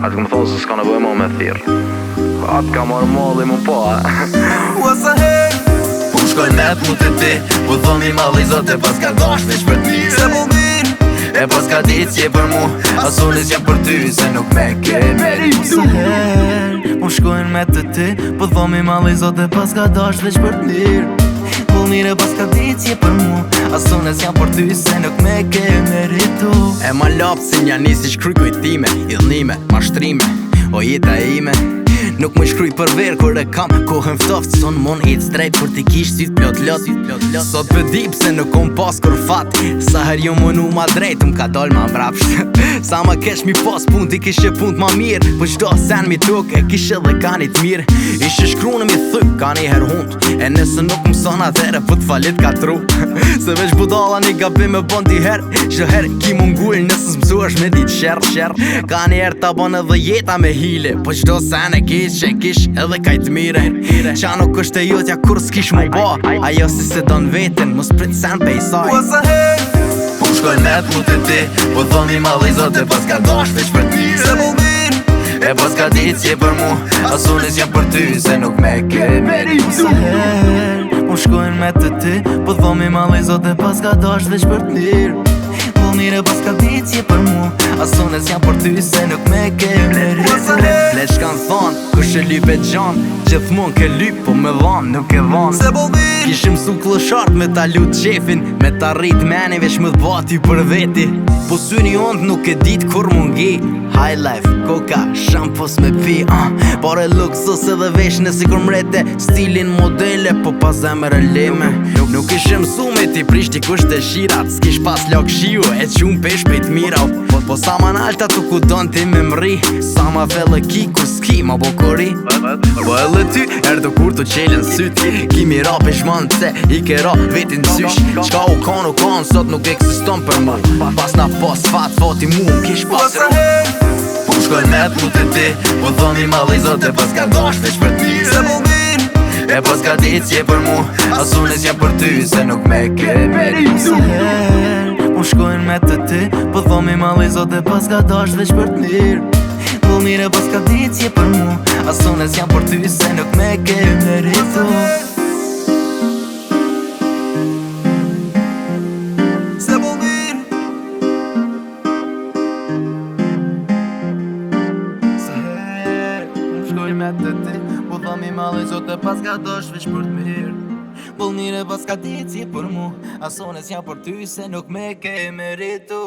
Atë këmë thonë se s'ka nevoj mo me thirë. Atë ka marrë molli mu po, Wasa her Po shkojnë me t'mu të ti Po thomi malli zote pas ka dash veç për t'mi Se po mirë E pas ka dit që je për mu Asunis jam për ty se nuk me ke meritu. Wasa her Po shkojnë me të ti Po thomi malli zote pas ka dash veç për t'mirë Mire pas ka dit që je për mu Asunes jam për ty se nuk me ke meritu. E ma lapë si nja nisi shkryj kujtime Idhnime, mashtrime O jeta ime Nuk më shkryj për verë kur e kam kohën ftoft Son mon i drejt kur ti kish syt plot lot Sot për dip se nuk kom pas kur fat Sa her jo mënu ma drejt m'ka dal ma mbrapsht Sa ma kesh mi pas pun ti kishe pun t'ma mirë Po qdo sen mi tuk e kishe dhe kanit mirë Ishe shkrunë mi thyk ka një her hund E nëse nuk mëson athere po t'falit ka tru Se veç budala një gabim e bon t'i her Çdo her ki mungull nëse s'mësuash me dit sherr Ka një her ta bon edhe jeta me hile Po qdo sen e kish që kish edhe kajt mire Qa nuk është e jotja kur s'kish mu ba Ajo si se don vetin mos prit sen pe i saj. Wasa her Po shkojnë me t'mu të ti Po thomi malli zote pas ka dash veç për t'mi Se po mirë E pas ka dit që je për mu Asunis jam për ty se nuk me ke meritu. Wasa her Po shkojnë me të ti Po thomi malli zote pas ka dash veç për t'mirë Po mire pas ka dit që je për mu Asunes jam për ty se nuk me ke meritu. Fleq kanë thonë, kush e lyp e gjanë Gjithmon ke lyp, po me dhanë, nuk e dhanë Se po mirë Kishim su klëshart me ta lut qefin Me ta rrit meni veç me dhbati për veti Po syni ond nuk e dit kur mungi High life, koka, shampos me pi Pare luksus edhe vesh nësi kur mrete Stilin modele, po pa zemër e leme Nuk ishim su me ti prish t'i kusht e shirat S'kish pas lak shiu e qun pesh pejt mira Po sa ma nalta tu ku don ti me mri Sa ma vele ki kur s'ki ma bokori Po edhe ty erdo kur t'u qelen syt Kimi ra peshman se i ke ra vetin sysh Qka u kan sot nuk eksiston për mu Pas na pas fati mu m'kish pas Wasa her Po shkojnë me t'mu të ti Po thomi malli zote pas ka dash veç për t'mi Se po mirë E pas ka dit që je për mu Asunis jam për ty se nuk me ke meritu. Wasa her Po shkojnë me të ti Po thomi malli zote pas ka dash veç për t'mirë Po mire pas ka dit që je për mu Asunes jam për ty se nuk me ke meritu. Se po mirë Wasa her Po shkojnë me të ti Po thomi malli zote pas ka dash veç për t'mirë Po mire pas ka dit që je për mu Asunes jam për ty se nuk me ke meritu.